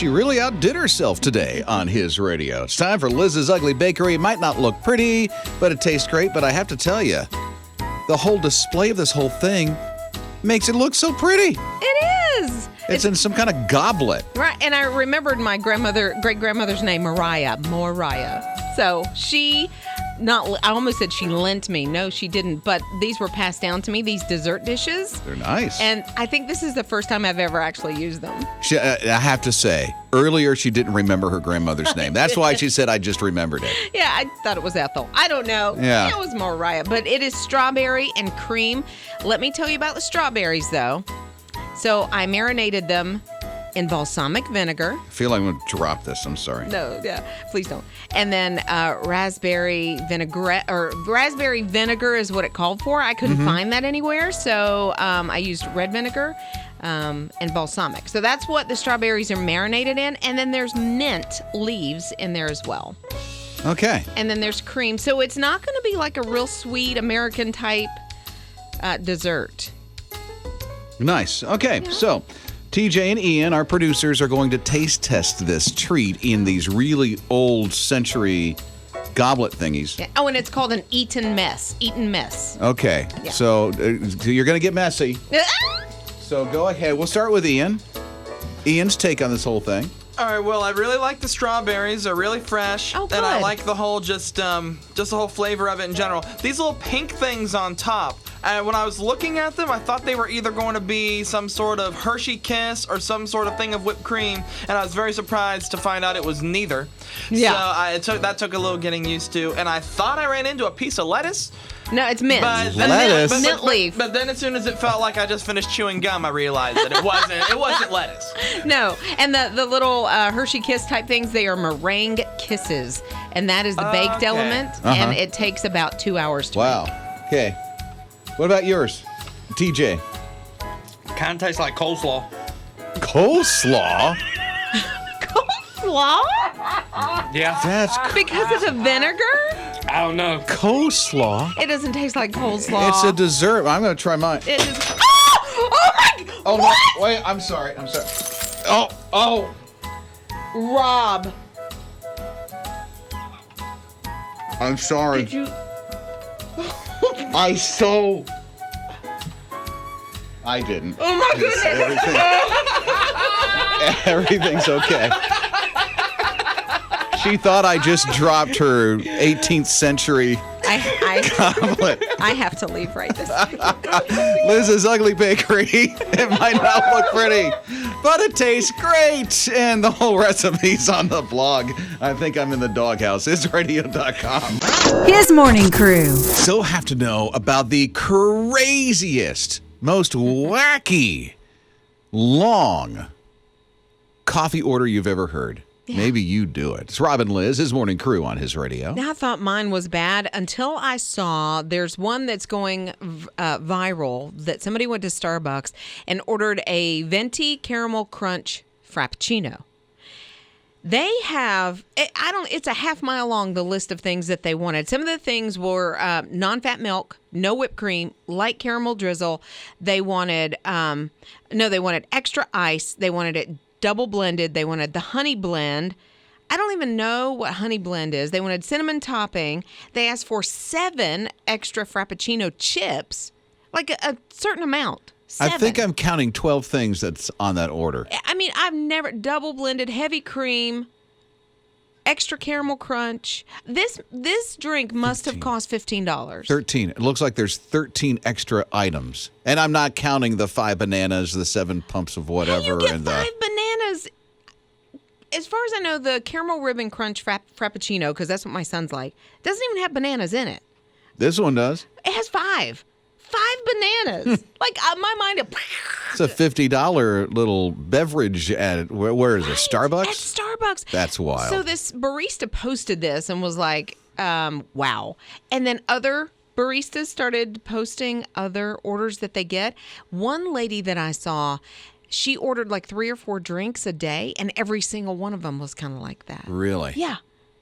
she really outdid herself today on His Radio. It's time for Lizz's Ugly Bakery. It might not look pretty, but it tastes great. But I have to tell you, the whole display of this whole thing makes it look so pretty. It is. It's in some kind of goblet. Right, and I remembered my great-grandmother's name, Moriah. So I almost said she lent me. No, she didn't. But these were passed down to me, these dessert dishes. They're nice. And I think this is the first time I've ever actually used them. I have to say, earlier she didn't remember her grandmother's name. That's why she said, I just remembered it. Yeah, I thought it was Ethel. I don't know. Yeah. It was Moriah. But it is strawberry and cream. Let me tell you about the strawberries, though. So I marinated them in balsamic vinegar. I feel like I'm going to drop this. I'm sorry. No, yeah, please don't. And then raspberry vinaigrette, or raspberry vinegar is what it called for. I couldn't find that anywhere, so I used red vinegar and balsamic. So that's what the strawberries are marinated in. And then there's mint leaves in there as well. Okay. And then there's cream. So it's not going to be like a real sweet American type dessert. Nice. Okay, Yeah. So TJ and Ian, our producers, are going to taste test this treat in these really old century goblet thingies. Yeah. Oh, and it's called an Eaten mess. Okay, Yeah. so you're going to get messy. So go ahead. We'll start with Ian. Ian's take on this whole thing. All right, well, I really like the strawberries. They're really fresh. Oh, good. And I like the whole just the whole flavor of it in general. These little pink things on top. And when I was looking at them, I thought they were either going to be some sort of Hershey Kiss or some sort of thing of whipped cream, and I was very surprised to find out it was neither. Yeah. So that took a little getting used to, and I thought I ran into a piece of lettuce. No, it's mint. Lettuce? Mint leaf. But then as soon as it felt like I just finished chewing gum, I realized that it wasn't lettuce. No, and the little Hershey Kiss type things, they are meringue kisses, and that is the baked Okay. element, and it takes about 2 hours to make. Wow. Okay. What about yours, TJ? Kind of tastes like coleslaw. Coleslaw? Coleslaw? Yeah. That's Because of the vinegar? I don't know. coleslaw. It doesn't taste like coleslaw. It's a dessert. I'm going to try mine. It is. Oh my! Oh, what? no. Wait, I'm sorry. Oh. Rob, I'm sorry. did you? I didn't. Oh my goodness! Everything's okay. She thought I just dropped her 18th century goblet. I have to leave right this second. Liz's Ugly Bakery. It might not look pretty, but it tastes great. And the whole recipe's on the blog. I think I'm in the doghouse. HisRadio.com. His Morning Crew. So have to know about the craziest, most wacky, long coffee order you've ever heard. Yeah. Maybe you do it. It's Rob and Liz, His Morning Crew on His Radio. Now, I thought mine was bad until I saw there's one that's going viral that somebody went to Starbucks and ordered a venti caramel crunch frappuccino. They have, it's a half mile long, the list of things that they wanted. Some of the things were non-fat milk, no whipped cream, light caramel drizzle. They wanted, they wanted extra ice. They wanted it double blended. They wanted the honey blend. I don't even know what honey blend is. They wanted cinnamon topping. They asked for 7 extra Frappuccino chips, like a certain amount. 7. I think I'm counting 12 things that's on that order. I mean, I've never double blended heavy cream, extra caramel crunch. This drink must have cost $15. 13. It looks like there's 13 extra items. And I'm not counting the 5 bananas, the 7 pumps of whatever. How you get and 5 bananas? As far as I know, the caramel ribbon crunch frappuccino, because that's what my son's like, doesn't even have bananas in it. This one does. It has 5 bananas. Like, my mind. It's a $50 little beverage at, where is it, Starbucks? At Starbucks. That's wild. So this barista posted this and was like, wow. And then other baristas started posting other orders that they get. One lady that I saw, she ordered like 3 or 4 drinks a day, and every single one of them was kind of like that. Really? Yeah.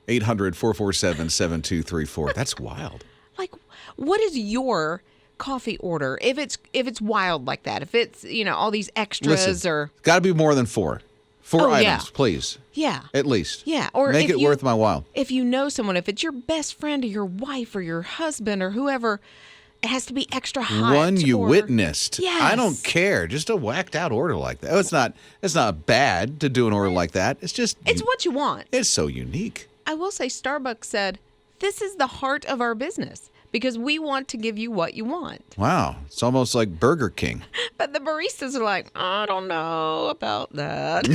800-447-7234. That's wild. Like, what is your coffee order if it's wild like that? If it's, all these extras. Listen, or got to be more than 4. 4 Oh, items, yeah. please. Yeah. At least. Yeah. Or Make if it you- worth my while. If you know someone, if it's your best friend or your wife or your husband or whoever, it has to be extra hot. One you or- witnessed. Yes. I don't care. Just a whacked out order like that. Oh, it's not bad to do an order like that. It's just It's what you want. it's so unique. I will say Starbucks said, this is the heart of our business because we want to give you what you want. Wow. It's almost like Burger King. But the baristas are like, I don't know about that.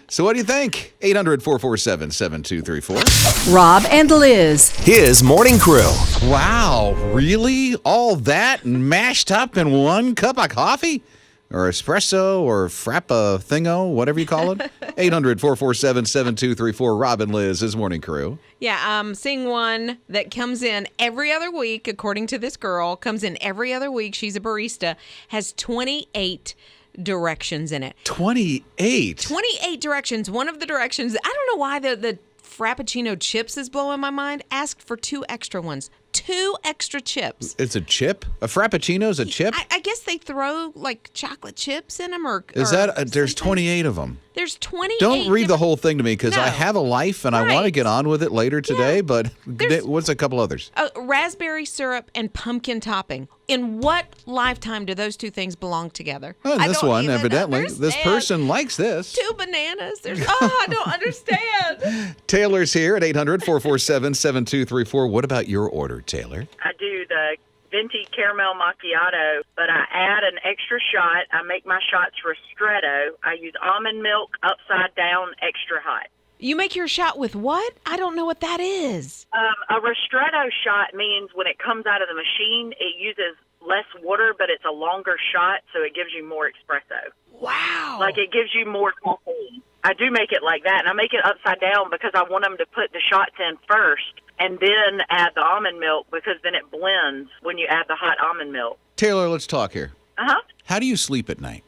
So what do you think? 800-447-7234. Rob and Liz. His morning crew. Wow. Really? All that mashed up in one cup of coffee? Or espresso or frappa thingo, whatever you call it. 800-447-7234. Rob and Liz, his morning crew. Yeah, I'm seeing one that comes in every other week, according to this girl, comes in every other week. She's a barista, has 28 directions in it. 28. 28 directions. One of the directions, I don't know why the Frappuccino chips is blowing my mind. Asked for 2 extra ones. 2 extra chips. It's a chip? A frappuccino's a chip? I guess they throw like chocolate chips in them or Is or that there's something. 28 of them? There's 28. Don't read the different- whole thing to me because I No. have a life and I want to Right. get on with it later today, but There's- what's a couple others? Raspberry syrup and pumpkin topping. In what lifetime do those 2 things belong together? Oh, I this don't one, even evidently. This understand. person likes this. 2 bananas. I don't understand. Taylor's here at 800-447-7234. What about your order, Taylor? I do the venti caramel macchiato, but I add an extra shot. I make my shots ristretto. I use almond milk upside down, extra hot. You make your shot with what? I don't know what that is. A ristretto shot means when it comes out of the machine, it uses less water, but it's a longer shot, so it gives you more espresso. Wow. Like it gives you more caffeine. I do make it like that, and I make it upside down because I want them to put the shots in first and then add the almond milk because then it blends when you add the hot almond milk. Taylor, let's talk here. Uh-huh. How do you sleep at night?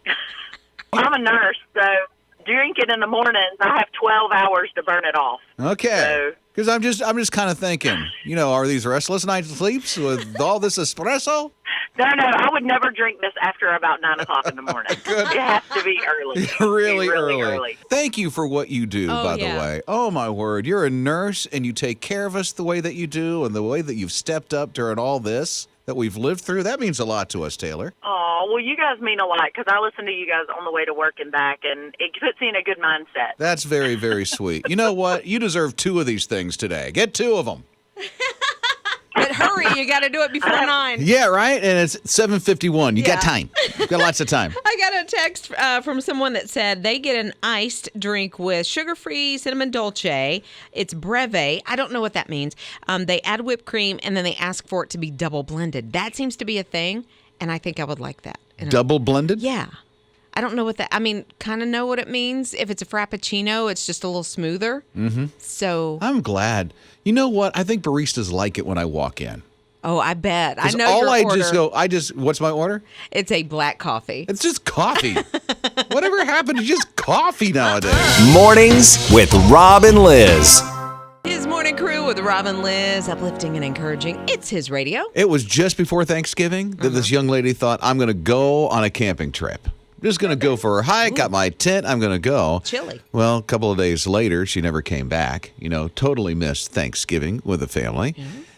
I'm a nurse, so drink it in the mornings. I have 12 hours to burn it off. Okay. Because I'm just kind of thinking, are these restless night sleeps with all this espresso? No, I would never drink this after about 9 o'clock in the morning. It has to be early. It has to be Really really early. Thank you for what you do, Oh, by yeah. the way. Oh, my word. You're a nurse, and you take care of us the way that you do and the way that you've stepped up during all this that we've lived through. That means a lot to us, Taylor. Oh, well, you guys mean a lot because I listen to you guys on the way to work and back, and it puts me in a good mindset. That's very, very sweet. You know what? You deserve 2 of these things today. Get 2 of them. But hurry, you got to do it before 9. Yeah, right? And it's 7:51. You got Yeah. time. You got lots of time. I got a text from someone that said they get an iced drink with sugar-free cinnamon dolce. It's breve. I don't know what that means. They add whipped cream, and then they ask for it to be double blended. That seems to be a thing, and I think I would like that. Double blended? Yeah. I don't know what that, kind of know what it means. If it's a Frappuccino, it's just a little smoother. Mm-hmm. So, I'm glad. You know what? I think baristas like it when I walk in. oh, I bet. I 'Cause know all your I order. just what's my order? It's a black coffee. It's just coffee. Whatever happened to just coffee nowadays? Mornings with Rob and Liz. His morning crew with Robin Liz, uplifting and encouraging. It's his radio. It was just before Thanksgiving that this young lady thought, I'm going to go on a camping trip. Just going to go for a hike, got my tent, I'm going to go. Chilly. Well, a couple of days later, she never came back. Totally missed Thanksgiving with the family.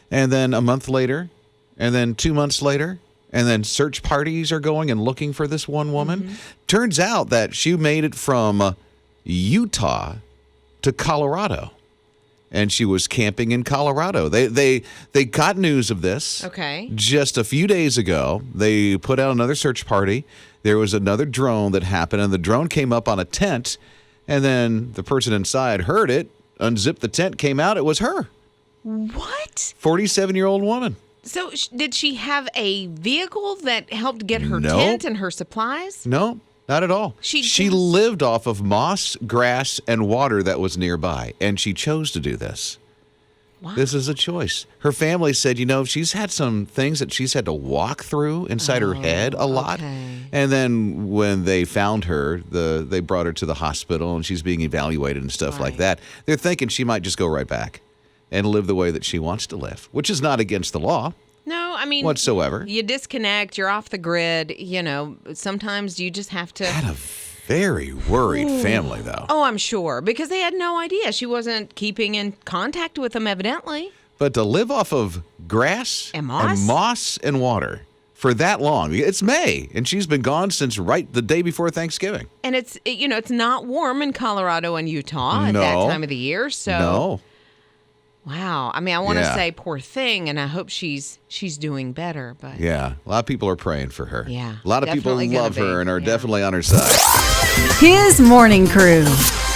And then a month later, and then 2 months later, and then search parties are going and looking for this one woman. Turns out that she made it from Utah to Colorado. And she was camping in Colorado. They got news of this. Okay. Just a few days ago. They put out another search party. There was another drone that happened, and the drone came up on a tent, and then the person inside heard it, unzipped the tent, came out. It was her. What? 47-year-old woman. So did she have a vehicle that helped get her Nope. tent and her supplies? No, not at all. She She just- lived off of moss, grass, and water that was nearby, and she chose to do this. Wow. This is a choice. Her family said, she's had some things that she's had to walk through inside her head a lot. okay. And then when they found her, they brought her to the hospital, and she's being evaluated and stuff like Right. that. They're thinking she might just go right back and live the way that she wants to live, which is not against the law No, whatsoever. you disconnect, you're off the grid, sometimes you just have to. Had a Very worried family, though. Oh, I'm sure, because they had no idea. She wasn't keeping in contact with them, evidently. But to live off of grass And moss? and water for that long. It's May, and she's been gone since right the day before Thanksgiving. And it's not warm in Colorado and Utah at No. that time of the year. So No. Wow. I mean, I want to Yeah. say poor thing, and I hope she's doing better. But Yeah, a lot of people are praying for her. Yeah, A lot of people definitely gonna love her be. and are Yeah. definitely on her side. His morning crew.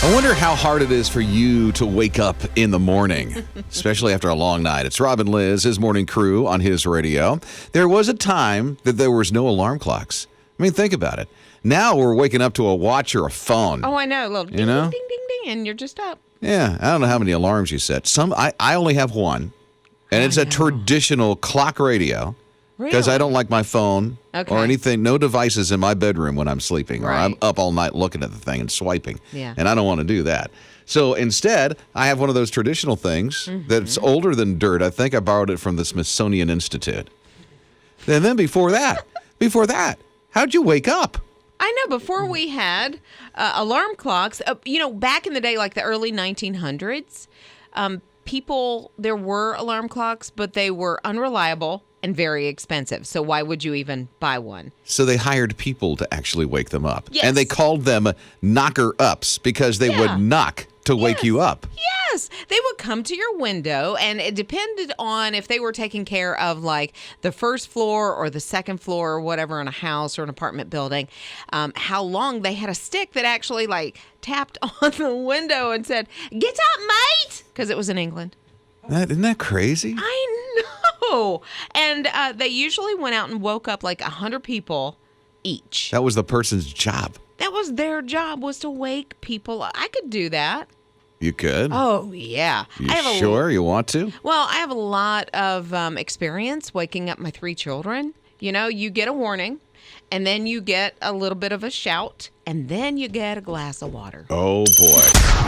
I wonder how hard it is for you to wake up in the morning, especially after a long night. It's Rob and Liz, his morning crew on his radio. There was a time that there was no alarm clocks. I mean, think about it. Now we're waking up to a watch or a phone. oh, I know, a little ding, know? ding, ding, ding, ding, and you're just up. Yeah, I don't know how many alarms you set. I only have one, and it's a traditional clock radio because I Really? don't like my phone Okay. or anything, no devices in my bedroom when I'm sleeping, or I'm Right. up all night looking at the thing and swiping. Yeah. And I don't want to do that. So instead, I have one of those traditional things that's older than dirt. I think I borrowed it from the Smithsonian Institute. And then before that, how'd you wake up? I know. Before we had alarm clocks, back in the day, like the early 1900s, there were alarm clocks, but they were unreliable and very expensive. So why would you even buy one? So they hired people to actually wake them up. Yes. And they called them knocker-ups because they Yeah. would knock to wake you up. Yes, they would come to your window, and it depended on if they were taking care of like the first floor or the second floor or whatever in a house or an apartment building, how long they had a stick that actually like tapped on the window and said, "Get up, mate," because it was in England. Isn't that crazy? I know. And they usually went out and woke up like 100 people each. That was the person's job. That was their job, was to wake people up. I could do that. You could. Oh, yeah. You sure you want to? Well, I have a lot of experience waking up my 3 children. You get a warning, and then you get a little bit of a shout, and then you get a glass of water. Oh, boy.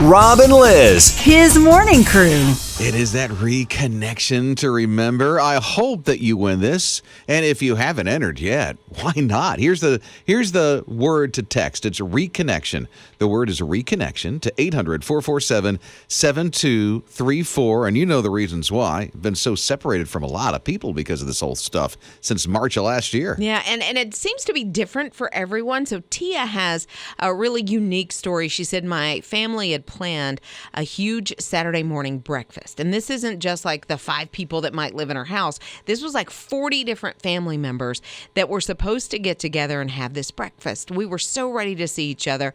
Rob and Liz. His morning crew. It is that reconnection to remember. I hope that you win this. And if you haven't entered yet, why not? Here's the word to text. It's reconnection. The word is reconnection to 800-447-7234. And you know the reasons why. Been so separated from a lot of people because of this whole stuff since March of last year. Yeah, and it seems to be different for everyone. So Tia has a really unique story. She said, my family had planned a huge Saturday morning breakfast. And this isn't just like the 5 people that might live in her house. This was like 40 different family members that were supposed to get together and have this breakfast. We were so ready to see each other.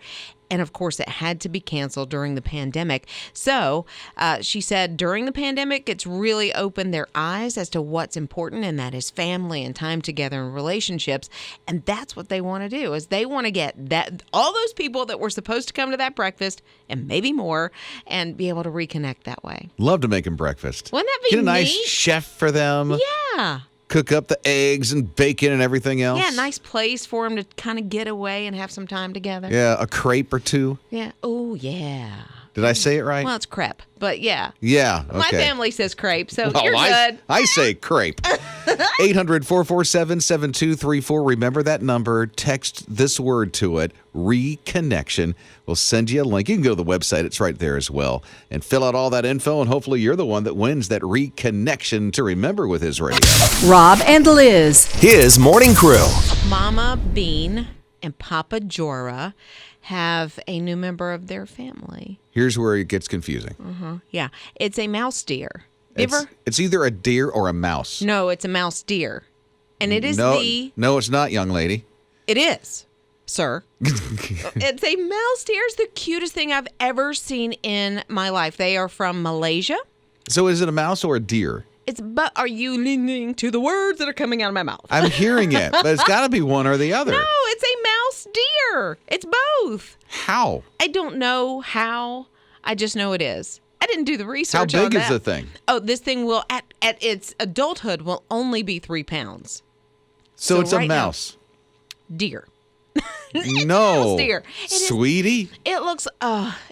And of course, it had to be canceled during the pandemic. So she said during the pandemic, it's really opened their eyes as to what's important, and that is family and time together and relationships. And that's what they want to do, is they want to get all those people that were supposed to come to that breakfast and maybe more and be able to reconnect that way. Love to make them breakfast. Wouldn't that be Get a nice neat? chef for them. Yeah. Cook up the eggs and bacon and everything else. Yeah, nice place for them to kind of get away and have some time together. Yeah, a crepe or two. Yeah. Oh, yeah. Did I say it right? Well, it's crepe, but yeah. Yeah, okay. My family says crepe, so Well, you're good. I say crepe. 800-447-7234. Remember that number. Text this word to it, reconnection. We'll send you a link. You can go to the website. It's right there as well. And fill out all that info, and hopefully you're the one that wins that reconnection to remember with his radio. Rob and Liz. His morning crew. Mama Bean and Papa Jora have a new member of their family. Here's where it gets confusing. Yeah, it's a mouse deer. Ever? It's either a deer or a mouse. No, it's a mouse deer. And it is No, it's not, young lady. It is, sir. It's a mouse deer. It's the cutest thing I've ever seen in my life. They are from Malaysia. So is it a mouse or a deer? But are you listening to the words that are coming out of my mouth? I'm hearing it, but it's got to be one or the other. No, it's a mouse deer. It's both. How? I don't know how. I just know it is. I didn't do the research. How on big is that. the thing? Oh, this thing will at its adulthood will only be 3 pounds. So it's right a now- mouse. Deer. No. mouse deer. It is- Sweetie? It looks.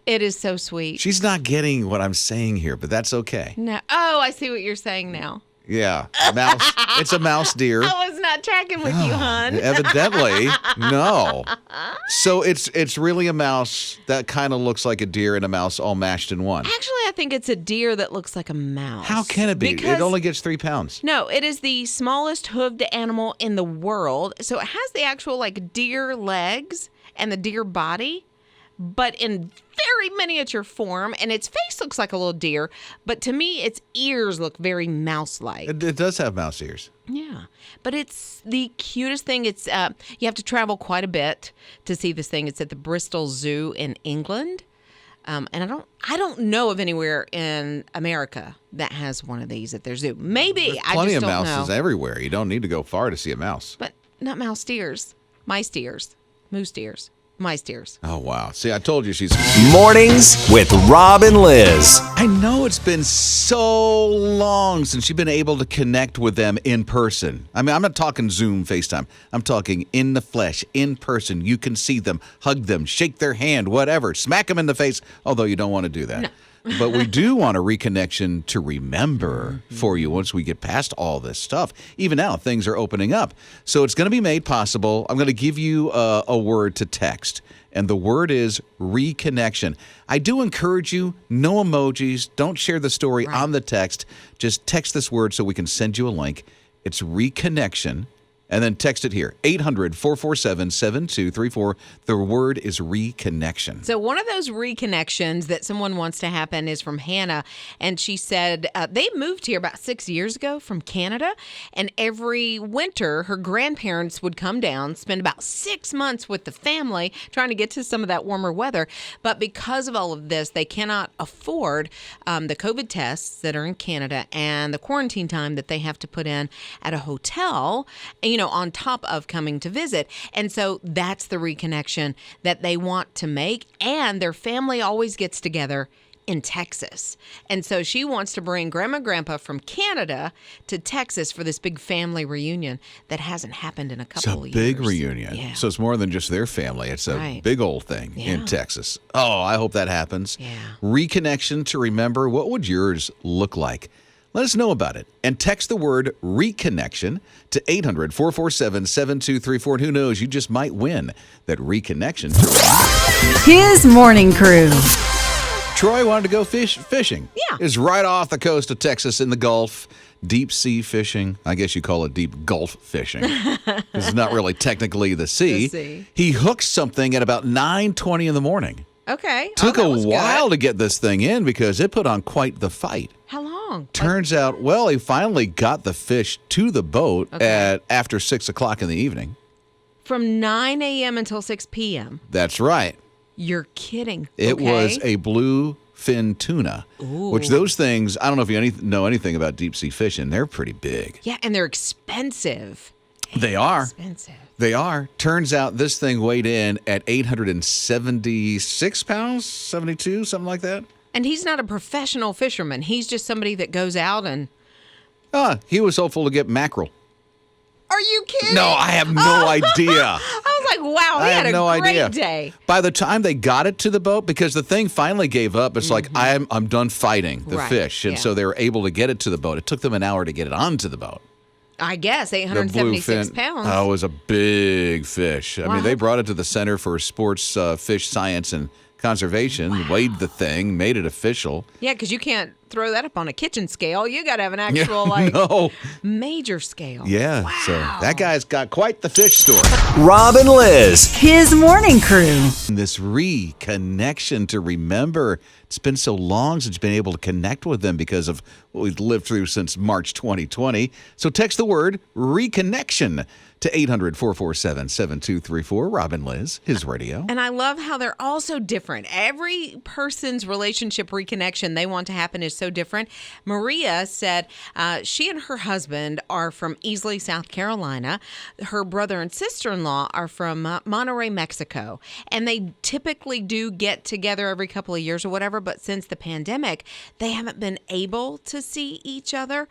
It is so sweet. She's not getting what I'm saying here, but that's okay. No. Oh, I see what you're saying now. Yeah, mouse. It's a mouse deer. I was not tracking with you, hon. Evidently, no. So it's really a mouse that kind of looks like a deer and a mouse all mashed in one. Actually, I think it's a deer that looks like a mouse. How can it be? Because, it only gets 3 pounds. no, it is the smallest hooved animal in the world. So it has the actual like deer legs and the deer body, but in very miniature form, and its face looks like a little deer, but to me its ears look very mouse-like. It does have mouse ears. Yeah, but it's the cutest thing. It's you have to travel quite a bit to see this thing. It's at the Bristol Zoo in England, and I don't know of anywhere in America that has one of these at their zoo. Maybe There's I plenty just of don't mouses know. everywhere. You don't need to go far to see a mouse. But not mouse deers, mice deers, moose deers, mice deers. Oh, wow. See, I told you she's... Mornings with Rob and Liz. I know it's been so long since you've been able to connect with them in person. I mean, I'm not talking Zoom, FaceTime. I'm talking in the flesh, in person. You can see them, hug them, shake their hand, whatever. Smack them in the face, although you don't want to do that. No. But we do want a reconnection to remember for you once we get past all this stuff. Even now, things are opening up. So it's going to be made possible. I'm going to give you a word to text, and the word is reconnection. I do encourage you, no emojis. Don't share the story on the text. Just text this word so we can send you a link. It's reconnection. And then text it here, 800-447-7234. The word is reconnection. So one of those reconnections that someone wants to happen is from Hannah. And she said they moved here about 6 years ago from Canada. And every winter, her grandparents would come down, spend about 6 months with the family, trying to get to some of that warmer weather. But because of all of this, they cannot afford the COVID tests that are in Canada and the quarantine time that they have to put in at a hotel, on top of coming to visit. And so that's the reconnection that they want to make. And their family always gets together in Texas. And so she wants to bring Grandma and Grandpa from Canada to Texas for this big family reunion that hasn't happened in a couple of years. It's a big reunion. Yeah. So it's more than just their family. It's a big old thing in Texas. Oh, I hope that happens. Yeah. Reconnection to remember. What would yours look like? Let us know about it. And text the word reconnection to 800-447-7234. And who knows, you just might win that reconnection to remember. His morning crew. Troy wanted to go fishing. Yeah. It's right off the coast of Texas in the Gulf. Deep sea fishing. I guess you call it deep Gulf fishing. It's not really technically the sea. The sea. He hooked something at about 9:20 in the morning. Okay. Took that a was while good. to get this thing in because it put on quite the fight. How long? Turns out, well, he finally got the fish to the boat after 6 o'clock in the evening. From 9 a.m. until 6 p.m. That's right. You're kidding. It Okay. was a bluefin tuna, which those things, I don't know if you know anything about deep sea fishing. They're pretty big. Yeah, and they're expensive. They are. Expensive. They are. Turns out this thing weighed in at 876 pounds, 72, something like that. And he's not a professional fisherman. He's just somebody that goes out and... He was hopeful to get mackerel. Are you kidding? No, I have no idea. I was like, wow, he I had have a no great idea. day. By the time they got it to the boat, because the thing finally gave up, it's like, I'm done fighting the Right, fish. And yeah. so they were able to get it to the boat. It took them an hour to get it onto the boat. I guess, The 876 bluefin. pounds. Oh, it was a big fish. I Wow. mean, they brought it to the Center for Sports Fish Science and Conservation, weighed the thing, made it official. Yeah, because you can't throw that up on a kitchen scale. You got to have an actual, No. major scale. Yeah, Wow. so that guy's got quite the fish story. Rob and Liz. His morning crew. This reconnection to remember. It's been so long since you've been able to connect with them because of what we've lived through since March 2020. So text the word reconnection to 800-447-7234. Rob and Liz, his radio. And I love how they're all so different. Every person's relationship reconnection they want to happen is so different. Maria said she and her husband are from Easley, South Carolina. Her brother and sister-in-law are from Monterrey, Mexico. And they typically do get together every couple of years or whatever, but since the pandemic, they haven't been able to see each other.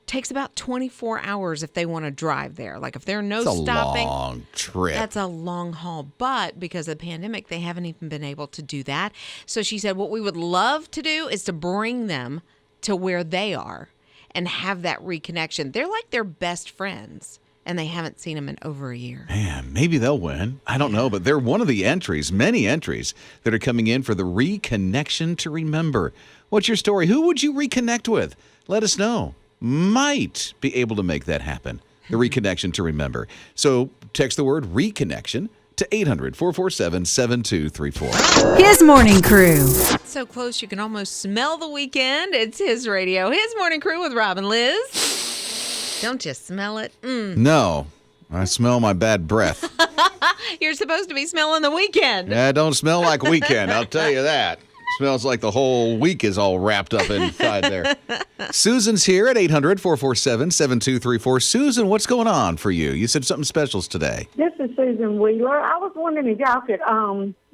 Takes about 24 hours if they want to drive there. Like if there are no It's a stopping. long trip. That's a long haul. But because of the pandemic, they haven't even been able to do that. So she said, what we would love to do is to bring them to where they are and have that reconnection. They're like their best friends, and they haven't seen them in over a year. Man, maybe they'll win. I don't know, but they're one of the entries, many entries, that are coming in for the Reconnection to Remember. What's your story? Who would you reconnect with? Let us know. Might be able to make that happen. The Reconnection to Remember. So text the word reconnection to 800-447-7234. His morning crew. So close you can almost smell the weekend. It's His Radio. His Morning Crew with Rob and Liz. Don't you smell it? No, I smell my bad breath. You're supposed to be smelling the weekend. Yeah, don't smell like weekend, I'll tell you that. Smells like the whole week is all wrapped up inside there. Susan's here at 800-447-7234. Susan, what's going on for you? You said something special today. This is Susan Wheeler. I was wondering if y'all could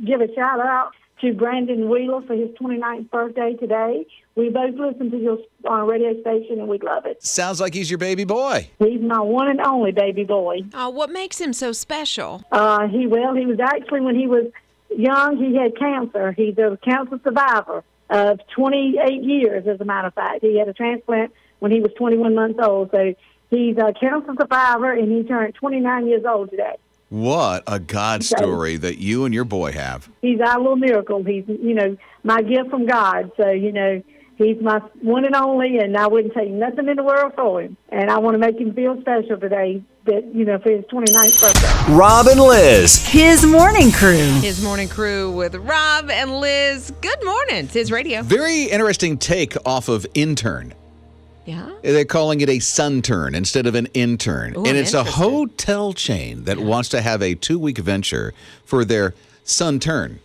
give a shout out to Brandon Wheeler for his 29th birthday today. We both listen to your radio station and we love it. Sounds like he's your baby boy. He's my one and only baby boy. Oh, what makes him so special? He was actually, when he was young, he had cancer. He's a cancer survivor of 28 years, as a matter of fact. He had a transplant when he was 21 months old. So he's a cancer survivor, and he turned 29 years old today. What a God story that you and your boy have. He's our little miracle. He's, my gift from God. So, he's my one and only, and I wouldn't take nothing in the world for him. And I want to make him feel special today, that, for his 29th birthday. Rob and Liz. His morning crew. His Morning Crew with Rob and Liz. Good morning. It's His Radio. Very interesting take off of intern. Yeah? They're calling it a sunturn instead of an intern. Ooh, and I'm it's a interested. hotel chain that wants to have a 2-week venture for their sunturn.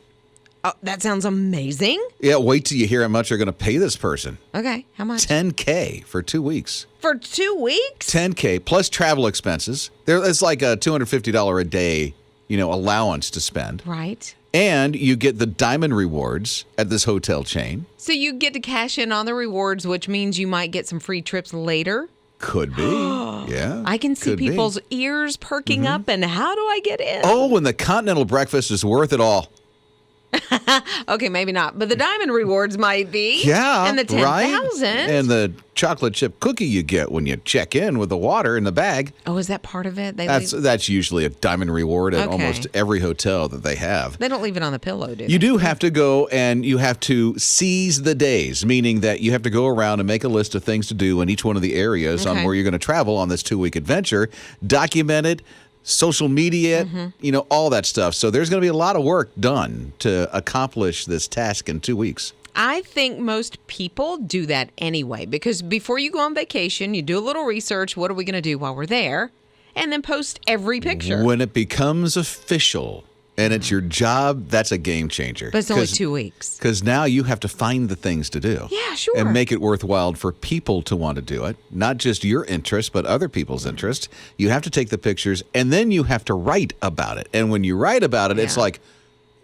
Oh, that sounds amazing. Yeah, wait till you hear how much they're going to pay this person. Okay, how much? $10K for 2 weeks. For 2 weeks? $10K plus travel expenses. It's like a $250 a day, allowance to spend. Right. And you get the diamond rewards at this hotel chain. So you get to cash in on the rewards, which means you might get some free trips later. Could be. Yeah. I can see could be. people's ears perking up, and how do I get in? Oh, and the continental breakfast is worth it all. Okay, maybe not, but the diamond rewards might be. Yeah. And the 10,000. Right? And the chocolate chip cookie you get when you check in with the water in the bag. Oh, is that part of it? That's usually a diamond reward at almost every hotel that they have. They don't leave it on the pillow, do they? You do have to go and you have to seize the days, meaning that you have to go around and make a list of things to do in each one of the areas on where you're going to travel on this 2-week adventure, document it, social media, all that stuff. So there's going to be a lot of work done to accomplish this task in 2 weeks. I think most people do that anyway, because before you go on vacation, you do a little research. What are we going to do while we're there? And then post every picture. When it becomes official and it's your job, that's a game changer. But it's only 2 weeks. Because now you have to find the things to do. Yeah, sure. And make it worthwhile for people to want to do it. Not just your interest, but other people's interest. You have to take the pictures, and then you have to write about it. And when you write about it, it's like,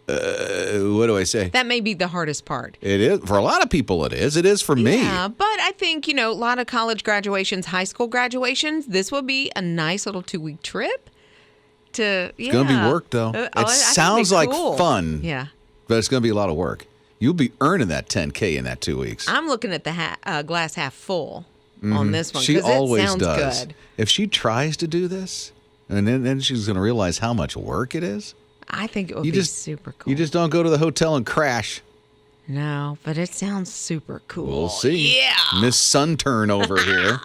what do I say? That may be the hardest part. It is. For a lot of people, it is. It is for me. Yeah, but I think, a lot of college graduations, high school graduations, this will be a nice little 2-week trip. It's going to be work, though. It sounds like fun. Yeah. But it's going to be a lot of work. You'll be earning that $10K in that 2 weeks. I'm looking at the glass half full on this one. She always it sounds does. Good. If she tries to do this, and then she's going to realize how much work it is. I think it would be super cool. You just don't go to the hotel and crash. No, but it sounds super cool. We'll see. Yeah. Miss Sunturn over here.